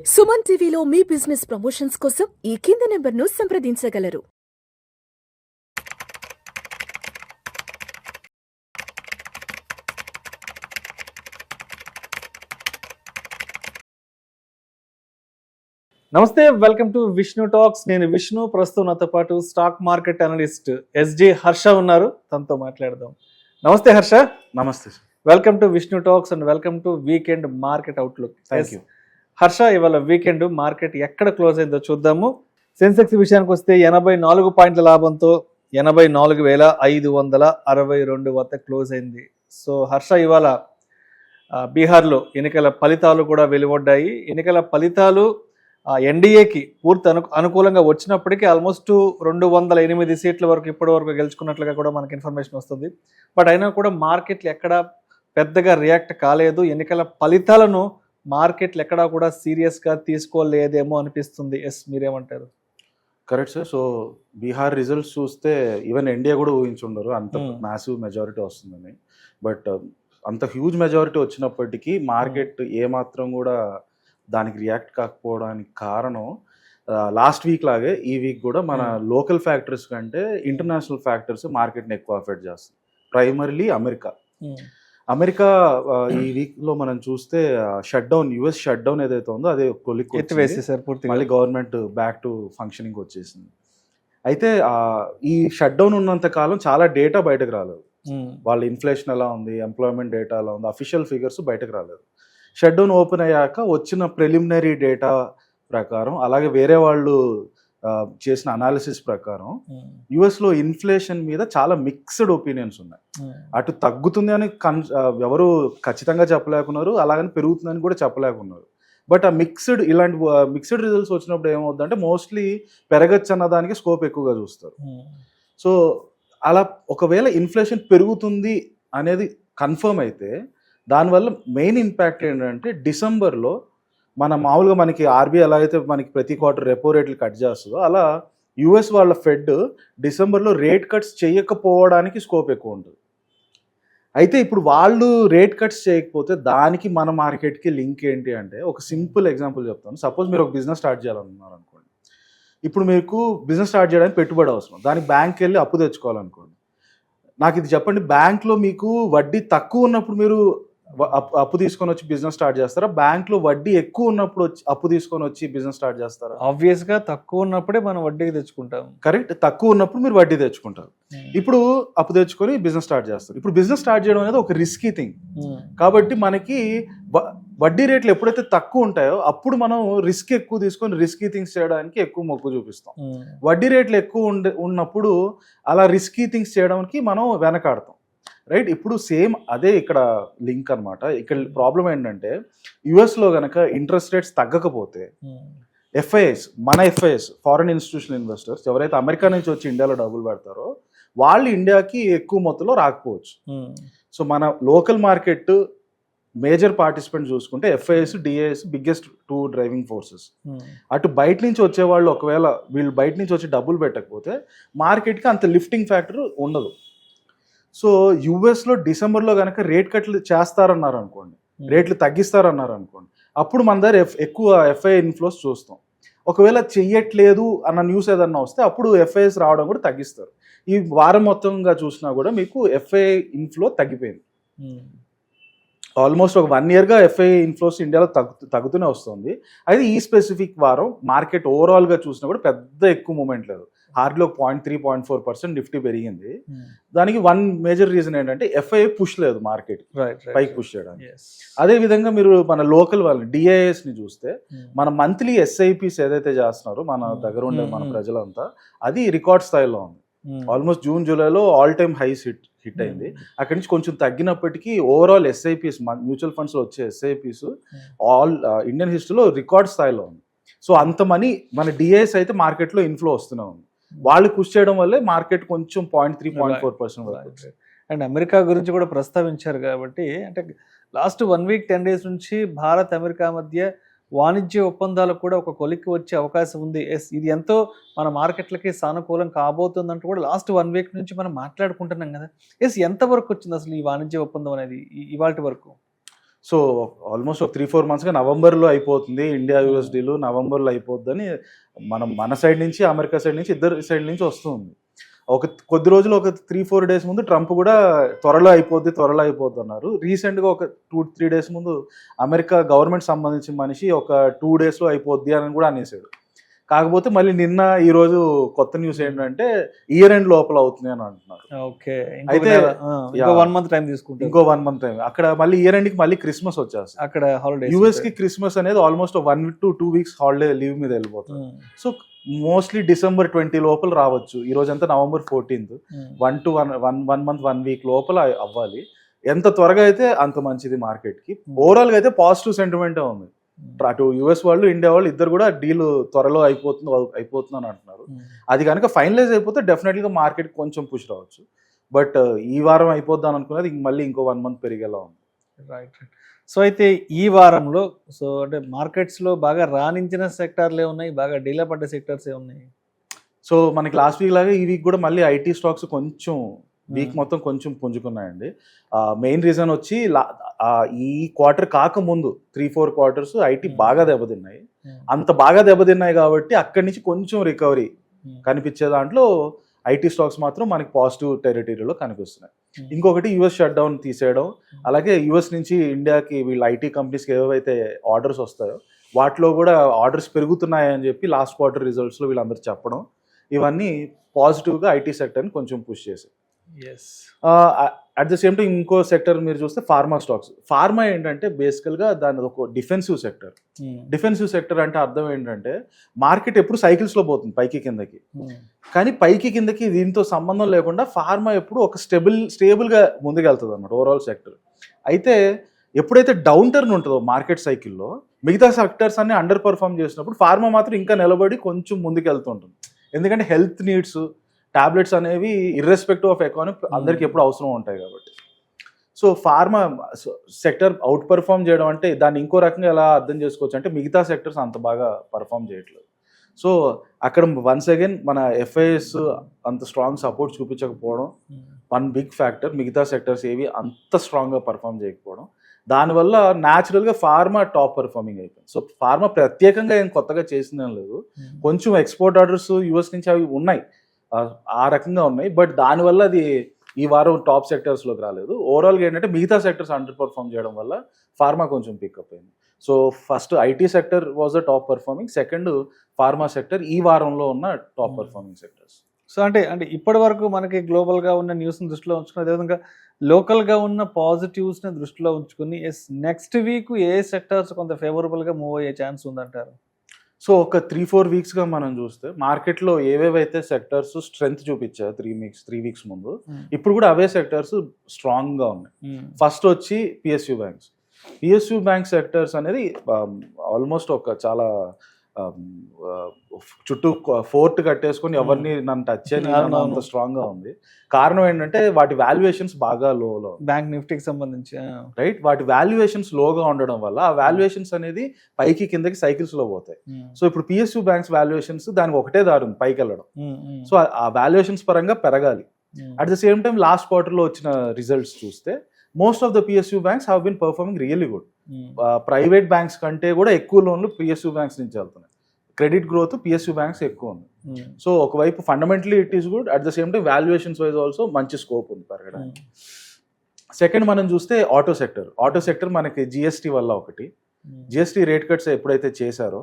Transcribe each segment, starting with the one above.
సుమన్ టీవీలో మీ business promotions కోసం ఈ కింది నెంబర్ను సంప్రదించగలరు. నమస్తే, వెల్కమ్ టు విష్ణు టాక్స్. నేను విష్ణు. ప్రస్తుతం నాతో పాటు stock market analyst SJ Harsha ఉన్నారు. తనతో మాట్లాడదాం. నమస్తే హర్ష. నమస్తే. Welcome to Vishnu talks and welcome to weekend market outlook. Thank you Harsha, ఇవాళ వీకెండ్ మార్కెట్ ఎక్కడ క్లోజ్ అయిందో చూద్దాము. సెన్సెక్స్ విషయానికి వస్తే 84 పాయింట్ల లాభంతో 84,562 వద్ద క్లోజ్ అయింది. సో హర్ష, ఇవాళ బీహార్లో ఎన్నికల ఫలితాలు కూడా వెలువడ్డాయి. ఎన్నికల ఫలితాలు ఎన్డీఏకి పూర్తి అనుకూలంగా వచ్చినప్పటికీ ఆల్మోస్ట్ 208 సీట్ల వరకు ఇప్పటి వరకు గెలుచుకున్నట్లుగా కూడా మనకి ఇన్ఫర్మేషన్ వస్తుంది. బట్ అయినా కూడా మార్కెట్లు ఎక్కడ పెద్దగా రియాక్ట్ కాలేదు. ఎన్నికల ఫలితాలను మార్కెట్లు ఎక్కడా కూడా సీరియస్గా తీసుకోలేదేమో అనిపిస్తుంది. ఎస్, మీరేమంటారు? Correct sir. So Bihar results చూస్తే ఈవెన్ ఇండియా కూడా ఊహించుండరు అంత మ్యాసివ్ మెజారిటీ వస్తుందని. బట్ అంత హ్యూజ్ మెజారిటీ వచ్చినప్పటికీ మార్కెట్ ఏమాత్రం కూడా దానికి రియాక్ట్ కాకపోవడానికి కారణం లాస్ట్ వీక్ లాగే ఈ వీక్ కూడా మన లోకల్ ఫ్యాక్టర్స్ కంటే ఇంటర్నేషనల్ ఫ్యాక్టర్స్ మార్కెట్ని ఎక్కువ అఫెక్ట్ చేస్తాయి. ప్రైమర్లీ అమెరికా ఈ వీక్లో మనం చూస్తే shut down, US shut down ఏదైతే ఉందో అదే మళ్ళీ గవర్నమెంట్ బ్యాక్ టు ఫంక్షనింగ్ వచ్చేసింది. అయితే ఈ షట్ డౌన్ ఉన్నంత కాలం చాలా డేటా బయటకు రాలేదు. వాళ్ళ ఇన్ఫ్లేషన్ ఎలా ఉంది, ఎంప్లాయ్మెంట్ డేటా ఎలా ఉంది, అఫీషియల్ ఫిగర్స్ బయటకు రాలేదు. షట్ డౌన్ ఓపెన్ అయ్యాక వచ్చిన ప్రిలిమినరీ డేటా ప్రకారం, అలాగే వేరే వాళ్ళు చేసిన అనాలిసిస్ ప్రకారం యుఎస్లో ఇన్ఫ్లేషన్ మీద చాలా మిక్స్డ్ ఒపీనియన్స్ ఉన్నాయి. అటు తగ్గుతుంది అని ఎవరు ఖచ్చితంగా చెప్పలేకున్నారు, అలాగని పెరుగుతుందని కూడా చెప్పలేకున్నారు. బట్ ఆ ఇలాంటి మిక్స్డ్ రిజల్ట్స్ వచ్చినప్పుడు ఏమవుతుందంటే మోస్ట్లీ పెరగచ్చు అన్న దానికి స్కోప్ ఎక్కువగా చూస్తారు. సో అలా ఒకవేళ ఇన్ఫ్లేషన్ పెరుగుతుంది అనేది కన్ఫర్మ్ అయితే దానివల్ల మెయిన్ ఇంపాక్ట్ ఏంటంటే డిసెంబర్లో మామూలుగా మనకి ఆర్బీఐ ఎలా అయితే మనకి ప్రతి క్వార్టర్ రెపో రేట్లు కట్ చేస్తుందో అలా యుఎస్ వాళ్ళ ఫెడ్ డిసెంబర్లో రేట్ కట్స్ చేయకపోవడానికి స్కోప్ ఎక్కువ ఉంటుంది. అయితే ఇప్పుడు వాళ్ళు రేట్ కట్స్ చేయకపోతే దానికి మన మార్కెట్కి లింక్ ఏంటి అంటే, ఒక సింపుల్ ఎగ్జాంపుల్ చెప్తాను. సపోజ్ మీరు ఒక బిజినెస్ స్టార్ట్ చేయాలనుకున్నారు అనుకోండి. ఇప్పుడు మీకు బిజినెస్ స్టార్ట్ చేయడానికి పెట్టుబడి అవసరం, దానికి బ్యాంక్కి వెళ్ళి అప్పు తెచ్చుకోవాలనుకోండి. నాకు ఇది చెప్పండి, బ్యాంక్లో మీకు వడ్డీ తక్కువ ఉన్నప్పుడు మీరు అప్పు తీసుకొని వచ్చి బిజినెస్ స్టార్ట్ చేస్తారా? బ్యాంక్లో వడ్డీ ఎక్కువ ఉన్నప్పుడు అప్పు తీసుకొని వచ్చి బిజినెస్ స్టార్ట్ చేస్తారా? ఆబ్వియస్గా తక్కువ ఉన్నప్పుడే మనం వడ్డీకి తెచ్చుకుంటాం. కరెక్ట్, తక్కువ ఉన్నప్పుడు మీరు వడ్డీ తెచ్చుకుంటారు. ఇప్పుడు అప్పు తెచ్చుకొని బిజినెస్ స్టార్ట్ చేస్తారు. ఇప్పుడు బిజినెస్ స్టార్ట్ చేయడం అనేది ఒక రిస్కీ థింగ్. కాబట్టి మనకి వడ్డీ రేట్లు ఎప్పుడైతే తక్కువ ఉంటాయో అప్పుడు మనం రిస్క్ ఎక్కువ తీసుకొని రిస్కీ థింగ్స్ చేయడానికి ఎక్కువ మొగ్గు చూపిస్తాం. వడ్డీ రేట్లు ఎక్కువ ఉన్నప్పుడు అలా రిస్కీ థింగ్స్ చేయడానికి మనం వెనకాడతాం. రైట్, ఇప్పుడు సేమ్ అదే ఇక్కడ లింక్ అనమాట. ఇక్కడ ప్రాబ్లం ఏంటంటే యుఎస్లో కనుక ఇంట్రెస్ట్ రేట్స్ తగ్గకపోతే మన ఎఫ్ఐఎస్ ఫారెన్ ఇన్స్టిట్యూషనల్ ఇన్వెస్టర్స్ ఎవరైతే అమెరికా నుంచి వచ్చి ఇండియాలో డబ్బులు పెడతారో వాళ్ళు ఇండియాకి ఎక్కువ మొత్తంలో రాకపోవచ్చు. సో మన లోకల్ మార్కెట్ మేజర్ పార్టిసిపెంట్ చూసుకుంటే FIIs, DIIs biggest 2 driving forces. అటు బయట నుంచి వచ్చేవాళ్ళు ఒకవేళ వీళ్ళు బయట నుంచి వచ్చి డబ్బులు పెట్టకపోతే మార్కెట్కి అంత లిఫ్టింగ్ ఫ్యాక్టర్ ఉండదు. సో యుఎస్లో డిసెంబర్లో కనుక రేట్ కట్లు చేస్తారన్నారు అనుకోండి, రేట్లు తగ్గిస్తారన్నారు అనుకోండి, అప్పుడు మన దగ్గర ఎక్కువ ఎఫ్ఐ ఇన్ఫ్లోస్ చూస్తాం. ఒకవేళ చెయ్యట్లేదు అన్న న్యూస్ ఏదన్నా వస్తే అప్పుడు ఎఫ్ఐఎస్ రావడం కూడా తగ్గిస్తారు. ఈ వారం మొత్తంగా చూసినా కూడా మీకు ఎఫ్ఐ ఇన్ఫ్లో తగ్గిపోయింది. ఆల్మోస్ట్ ఒక 1 yearగా ఎఫ్ఐ ఇన్ఫ్లోస్ ఇండియాలో తగ్గుతూనే వస్తుంది. అయితే ఈ స్పెసిఫిక్ వారం మార్కెట్ ఓవరాల్గా చూసినా కూడా పెద్ద ఎక్కువ మూమెంట్ లేదు. హార్డ్లో 0.3-0.4% నిఫ్టీ పెరిగింది. దానికి వన్ మేజర్ రీజన్ ఏంటంటే ఎఫ్ఐ పుష్ లేదు మార్కెట్ పైకి పుష్ చేయడానికి. అదే విధంగా మీరు మన లోకల్ వాళ్ళని డిఐఎస్ని చూస్తే మన మంత్లీ ఎస్ఐపిస్ ఏదైతే చేస్తున్నారో మన దగ్గర ఉండే మన ప్రజలంతా అది రికార్డ్ స్థాయిలో ఉంది. ఆల్మోస్ట్ జూన్ జూలైలో ఆల్ టైమ్ హైస్ హిట్ అయింది. అక్కడి నుంచి కొంచెం తగ్గినప్పటికీ ఓవరాల్ ఎస్ఐపిస్ మ్యూచువల్ ఫండ్స్లో వచ్చే ఎస్ఐపిస్ ఆల్ ఇండియన్ హిస్టరీలో రికార్డ్ స్థాయిలో ఉంది. సో అంత మనీ మన డిఐఎస్ అయితే మార్కెట్లో ఇన్ఫ్లో వస్తూనే ఉంది. వాళ్ళు పుష్ చేయడం వల్లే మార్కెట్ కొంచెం 0.3-0.4% వరకు. అండ్ అమెరికా గురించి కూడా ప్రస్తావించారు కాబట్టి, అంటే లాస్ట్ 1 week 10 days నుంచి భారత్ అమెరికా మధ్య వాణిజ్య ఒప్పందాలకు కూడా ఒక కొలిక్కి వచ్చే అవకాశం ఉంది. ఎస్, ఇది ఎంతో మన మార్కెట్లకి సానుకూలం కాబోతుందంటూ కూడా లాస్ట్ 1 week నుంచి మనం మాట్లాడుకుంటున్నాం కదా. ఎస్, ఎంతవరకు వచ్చింది అసలు ఈ వాణిజ్య ఒప్పందం అనేది ఇవాళ వరకు? సో ఆల్మోస్ట్ ఒక 3-4 monthsగా నవంబర్లో అయిపోతుంది, ఇండియా యూఎస్ డీల్ నవంబర్లో అయిపోద్దని మన సైడ్ నుంచి అమెరికా సైడ్ నుంచి ఇద్దరు సైడ్ నుంచి వస్తుంది. కొద్ది రోజులు ఒక 3-4 days ముందు ట్రంప్ కూడా త్వరలో అయిపోద్ది అన్నారు. రీసెంట్గా ఒక 2-3 days ముందు అమెరికా గవర్నమెంట్ సంబంధించిన మనిషి ఒక 2 daysలో అయిపోద్ది అని కూడా అనేసాడు. కాకపోతే మళ్ళీ నిన్న ఈ రోజు కొత్త న్యూస్ ఏంటంటే ఇయర్ ఎండ్ లోపల అవుతుంది అని అంటున్నారు. అయితే ఇంకో 1 month టైం తీసుకుంటారు. ఇంకో 1 month టైం. అక్కడ మళ్ళీ ఇయర్ ఎండ్ కి మళ్ళీ క్రిస్మస్ వచ్చేస్తుంది. అక్కడ హాలిడే యూఎస్ కి క్రిస్మస్ అనేది almost 1 to 2 weeks holiday leave మీద వెళ్ళిపోతుంది. సో మోస్ట్లీ December 20 లోపల రావచ్చు. ఈ రోజు అంతా November 14th. 1 month 1 week లోపల అవ్వాలి. ఎంత త్వరగా అయితే అంత మంచిది మార్కెట్ కి. ఓవరాల్ గా అయితే పాజిటివ్ సెంటిమెంటే ఉంది. అటు యుఎస్ వాళ్ళు ఇండియా వాళ్ళు ఇద్దరు కూడా డీల్ త్వరలో అయిపోతుంది అని అంటున్నారు. అది కనుక ఫైనలైజ్ అయిపోతే డెఫినెట్గా మార్కెట్ కొంచెం పుష్ రావచ్చు. బట్ ఈ వారం అయిపోద్దాం అనుకున్నది మళ్ళీ ఇంకో 1 month పెరిగేలా ఉంది. రైట్. సో అయితే ఈ వారంలో అంటే మార్కెట్స్లో బాగా రాణించిన సెక్టార్లే ఉన్నాయి, బాగా డీలా పడ్డ సెక్టార్స్ ఏ ఉన్నాయి? సో మనకి లాస్ట్ వీక్ లాగా ఈ వీక్ కూడా మళ్ళీ ఐటీ స్టాక్స్ కొంచెం వీక్ మొత్తం కొంచెం పుంజుకున్నాయండి. మెయిన్ రీజన్ వచ్చి ఈ క్వార్టర్ కాకముందు 3-4 quarters ఐటీ బాగా దెబ్బతిన్నాయి. అంత బాగా దెబ్బతిన్నాయి కాబట్టి అక్కడి నుంచి కొంచెం రికవరీ కనిపించే దాంట్లో ఐటీ స్టాక్స్ మాత్రం మనకి పాజిటివ్ టెరిటరీలో కనిపిస్తున్నాయి. ఇంకొకటి యుఎస్ షట్ డౌన్ తీసేయడం, అలాగే యుఎస్ నుంచి ఇండియాకి వీళ్ళ ఐటీ కంపెనీస్కి ఏవైతే ఆర్డర్స్ వస్తాయో వాటిలో కూడా ఆర్డర్స్ పెరుగుతున్నాయని చెప్పి లాస్ట్ క్వార్టర్ రిజల్ట్స్లో వీళ్ళందరూ చెప్పడం, ఇవన్నీ పాజిటివ్గా ఐటీ సెక్టర్ని కొంచెం పుష్ చేశాయి. అట్ ద సేమ్ టైం ఇంకో సెక్టర్ మీరు చూస్తే ఫార్మా స్టాక్స్. ఫార్మా ఏంటంటే బేసికల్గా దాని ఒక డిఫెన్సివ్ సెక్టర్. డిఫెన్సివ్ సెక్టర్ అంటే అర్థం ఏంటంటే మార్కెట్ ఎప్పుడు సైకిల్స్లో పోతుంది పైకి కిందకి, కానీ పైకి కిందకి దీంతో సంబంధం లేకుండా ఫార్మా ఎప్పుడు ఒక స్టేబుల్గా ముందుకెళ్తుంది అన్నమాట ఓవరాల్ సెక్టర్. అయితే ఎప్పుడైతే డౌన్ టర్న్ ఉంటుందో మార్కెట్ సైకిల్లో మిగతా సెక్టర్స్ అన్ని అండర్ పర్ఫామ్ చేసినప్పుడు ఫార్మా మాత్రం ఇంకా నిలబడి కొంచెం ముందుకెళ్తుంటుంది. ఎందుకంటే హెల్త్ నీడ్స్, టాబ్లెట్స్ అనేవి ఇర్రెస్పెక్టివ్ ఆఫ్ ఎకానమీ అందరికి ఎప్పుడు అవసరం ఉంటాయి కాబట్టి. So pharma sector out perform చేయడం అంటే దాన్ని ఇంకో రకంగా ఎలా అర్థం చేసుకోవచ్చు అంటే మిగతా సెక్టర్స్ అంత బాగా పర్ఫామ్ చేయట్లేదు. సో అక్కడ వన్స్ అగైన్ మన ఎఫ్ఐఎస్ అంత స్ట్రాంగ్ సపోర్ట్ చూపించకపోవడం వన్ బిగ్ ఫ్యాక్టర్. మిగతా సెక్టర్స్ ఏవి అంత స్ట్రాంగ్గా పర్ఫామ్ చేయకపోవడం, దానివల్ల న్యాచురల్గా ఫార్మా టాప్ పర్ఫార్మింగ్ అయిపోయింది. సో ఫార్మా ప్రత్యేకంగా ఏం కొత్తగా చేసిందేం లేదు. కొంచెం ఎక్స్పోర్ట్ ఆర్డర్స్ యూఎస్ నుంచి అవి ఉన్నాయి, ఆ రకంగా ఉన్నాయి. బట్ దానివల్ల అది ఈ వారం టాప్ సెక్టర్స్లోకి రాలేదు. ఓవరాల్గా ఏంటంటే మిగతా సెక్టర్స్ అండర్ పర్ఫామ్ చేయడం వల్ల ఫార్మా కొంచెం పికప్ అయింది. So first IT sector was the top performing, second pharma sector ఈ వారంలో ఉన్న టాప్ పర్ఫార్మింగ్ సెక్టర్స్. సో అంటే ఇప్పటి వరకు మనకి గ్లోబల్గా ఉన్న న్యూస్ని దృష్టిలో ఉంచుకుని, అదేవిధంగా లోకల్గా ఉన్న పాజిటివ్స్ని దృష్టిలో ఉంచుకుని నెక్స్ట్ వీక్ ఏ సెక్టర్స్ కొంత ఫేవరబుల్గా మూవ్ అయ్యే ఛాన్స్ ఉందంటారు? సో ఒక 3-4 weeksగా మనం చూస్తే మార్కెట్లో ఏవేవైతే సెక్టర్స్ స్ట్రెంగ్త్ చూపించాయో 3 weeks ముందు, ఇప్పుడు కూడా అవే సెక్టర్స్ స్ట్రాంగ్గా ఉన్నాయి. ఫస్ట్ వచ్చి పిఎస్యూ బ్యాంక్ సెక్టర్స్ అనేది ఆల్మోస్ట్ ఒక చాలా చుట్టూ ఫోర్ట్ కట్టేసుకొని ఎవరిని నన్ను టచ్ చేయని అంత స్ట్రాంగ్గా ఉంది. కారణం ఏంటంటే వాటి వాల్యుయేషన్స్ బాగా లోలో, బ్యాంక్ నిఫ్టీకి సంబంధించి రైట్. వాటి వాల్యుయేషన్స్ లోగా ఉండడం వల్ల ఆ వాల్యుయేషన్స్ అనేది పైకి కిందకి సైకిల్స్ లో పోతాయి. సో ఇప్పుడు పిఎస్యూ బ్యాంక్స్ వాల్యుయేషన్స్ దానికి ఒకటే దారి ఉంది, పైకి వెళ్ళడం. సో ఆ వాల్యుయేషన్స్ పరంగా పెరగాలి. At the same time last క్వార్టర్లో వచ్చిన రిజల్ట్స్ చూస్తే most of the PSU banks have been performing really good. Private banks కంటే కూడా ఎక్కువ లోన్లు పిఎస్యూ బ్యాంక్స్ నుంచి వెళ్తున్నాయి. క్రెడిట్ గ్రోత్ పిఎస్యూ బ్యాంక్స్ ఎక్కువ ఉంది. సో ఒకవైపు fundamentally it is good, at the same time valuations wise also మంచి స్కోప్ ఉంది పెరగడానికి. సెకండ్ మనం చూస్తే ఆటో సెక్టర్ మనకి జిఎస్టీ వల్ల ఒకటి, జిఎస్టీ రేట్ కట్స్ ఎప్పుడైతే చేశారో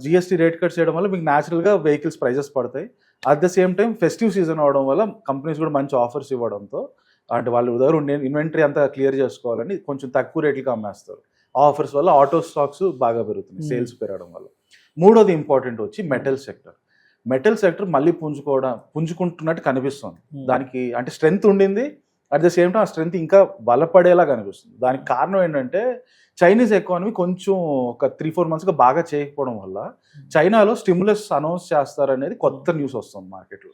జిఎస్టీ రేట్ కట్స్ చేయడం వల్ల మీకు న్యాచురల్గా వెహికల్స్ ప్రైజెస్ పడతాయి. At the same time festive season అవడం వల్ల కంపెనీస్ కూడా మంచి ఆఫర్స్ ఇవ్వడంతో అంటే వాళ్ళు దగ్గర ఉండే ఇన్వెంటరీ అంతా క్లియర్ చేసుకోవాలని కొంచెం తక్కువ రేట్లకి అమ్మేస్తారు. ఆఫర్స్ వల్ల ఆటో స్టాక్స్ బాగా పెరుగుతున్నాయి, సేల్స్ పెరగడం వల్ల. మూడోది ఇంపార్టెంట్ వచ్చి మెటల్ సెక్టర్ మళ్ళీ పుంజుకుంటున్నట్టు కనిపిస్తుంది. దానికి అంటే స్ట్రెంగ్త్ ఉండింది, అట్ ద సేమ్ టైం ఆ స్ట్రెంగ్త్ ఇంకా బలపడేలా కనిపిస్తుంది. దానికి కారణం ఏంటంటే చైనీస్ ఎకానమీ కొంచెం ఒక 3-4 monthsగా బాగా చేయకపోవడం వల్ల చైనాలో స్టిమ్యులస్ అనౌన్స్ చేస్తారనేది కొత్త న్యూస్ వస్తుంది మార్కెట్లో.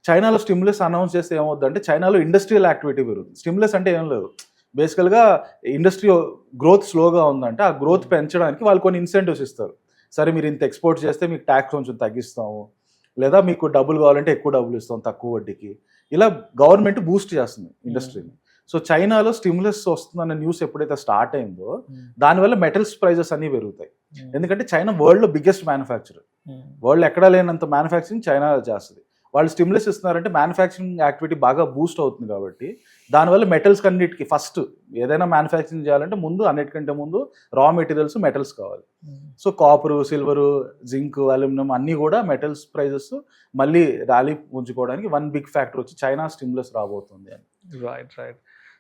చైనాలో స్టిమ్యులస్ అనౌన్స్ చేస్తే ఏమవుతుందంటే చైనాలో ఇండస్ట్రియల్ యాక్టివిటీ పెరుగుతుంది. స్టిమ్యులస్ అంటే ఏం లేదు, బేసికల్గా ఇండస్ట్రీ గ్రోత్ స్లోగా ఉందంటే ఆ గ్రోత్ పెంచడానికి వాళ్ళు కొన్ని ఇన్సెంటివ్స్ ఇస్తారు. సరే మీరు ఇంత ఎక్స్పోర్ట్ చేస్తే మీకు ట్యాక్స్ కొంచెం తగ్గిస్తాము, లేదా మీకు డబ్బులు కావాలంటే ఎక్కువ డబ్బులు ఇస్తాం తక్కువ వడ్డీకి. ఇలా గవర్నమెంట్ బూస్ట్ చేస్తుంది ఇండస్ట్రీని. సో చైనాలో స్టిమ్యులస్ వస్తుందన్న న్యూస్ ఎప్పుడైతే స్టార్ట్ అయిందో దానివల్ల మెటల్స్ ప్రైజెస్ అన్ని పెరుగుతాయి. ఎందుకంటే చైనా వరల్డ్లో బిగ్గెస్ట్ మ్యానుఫ్యాక్చరర్, వరల్డ్ ఎక్కడా లేనంత మ్యానుఫ్యాక్చరింగ్ చైనా చేస్తుంది. వాళ్ళు స్టిమ్యులస్ ఇస్తున్నారంటే మ్యానుఫ్యాక్చరింగ్ యాక్టివిటీ బాగా బూస్ట్ అవుతుంది కాబట్టి దానివల్ల మెటల్స్ అన్నిటికీ ఫస్ట్ ఏదైనా మ్యానుఫ్యాక్చరింగ్ చేయాలంటే ముందు అన్నిటికంటే ముందు రా మెటీరియల్స్ మెటల్స్ కావాలి. సో కాపరు, సిల్వరు, జింక్, అల్యూమినియం అన్నీ కూడా మెటల్స్ ప్రైజెస్ మళ్ళీ ర్యాలీ ఉంచుకోవడానికి వన్ బిగ్ ఫ్యాక్టర్ వచ్చి చైనా స్టిమ్యులస్ రాబోతుంది అని. రైట్.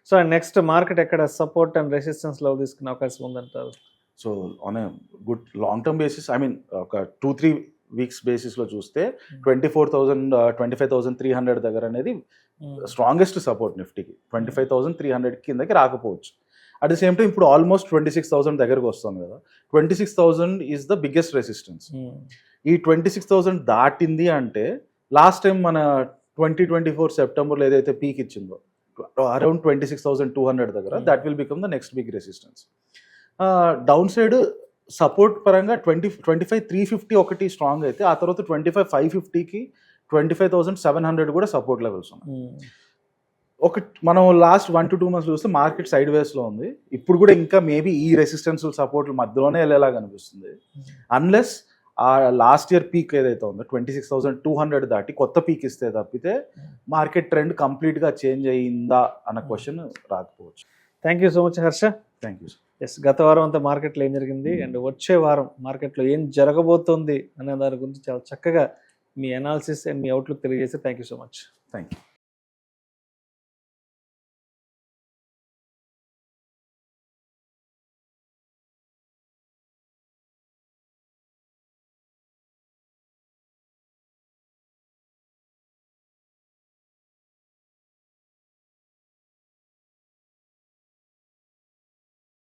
సో నెక్స్ట్ మార్కెట్ ఎక్కడ సపోర్ట్ అండ్ రెసిస్టెన్స్ లో తీసుకునే అవకాశం ఉందంటారు? So on a good long term basis, I mean ఒక 2-3 వీక్స్ బేసిస్లో చూస్తే 24,000 25,300 దగ్గర అనేది స్ట్రాంగెస్ట్ సపోర్ట్ నిఫ్టీకి. 25,300 కిందకి రాకపోవచ్చు. అట్ ది సేమ్ టైం ఇప్పుడు ఆల్మోస్ట్ 26,000 దగ్గరకు వస్తుంది కదా. 26,000 ఈజ్ ద బిగ్గెస్ట్ రెసిస్టెన్స్. ఈ 26,000 దాటింది అంటే లాస్ట్ టైం మన 2024 సెప్టెంబర్లో ఏదైతే పీక్ ఇచ్చిందో అరౌండ్ 26,200 దగ్గర, that will become the next big resistance. Down side support పరంగా 25,350 ఒకటి స్ట్రాంగ్ అయితే, ఆ తర్వాత 25,550కి 25,700 కూడా సపోర్ట్ లెవెల్స్ ఉన్నాయి. మనం లాస్ట్ 1 to 2 months చూస్తే మార్కెట్ సైడ్ వేస్లో ఉంది. ఇప్పుడు కూడా ఇంకా మేబీ ఈ రెసిస్టెన్స్ సపోర్ట్ మధ్యలోనే వెళ్ళేలాగా అనిపిస్తుంది. అన్లెస్ ఆ లాస్ట్ ఇయర్ పీక్ ఏదైతే ఉందో 26,200 దాటి కొత్త పీక్ ఇస్తే తప్పితే మార్కెట్ ట్రెండ్ కంప్లీట్గా చేంజ్ అయ్యిందా అన్న క్వశ్చన్ రాకపోవచ్చు. Thank you so much Harsha. Thank you. Yes, గత వారం అంతా మార్కెట్లో ఏం జరిగింది అండ్ వచ్చే వారం మార్కెట్లో ఏం జరగబోతోంది అనే దాని గురించి చాలా చక్కగా మీ అనాలిసిస్ అండ్ మీ అవుట్లుక్ తెలియజేస్తే thank you so much. Thank you.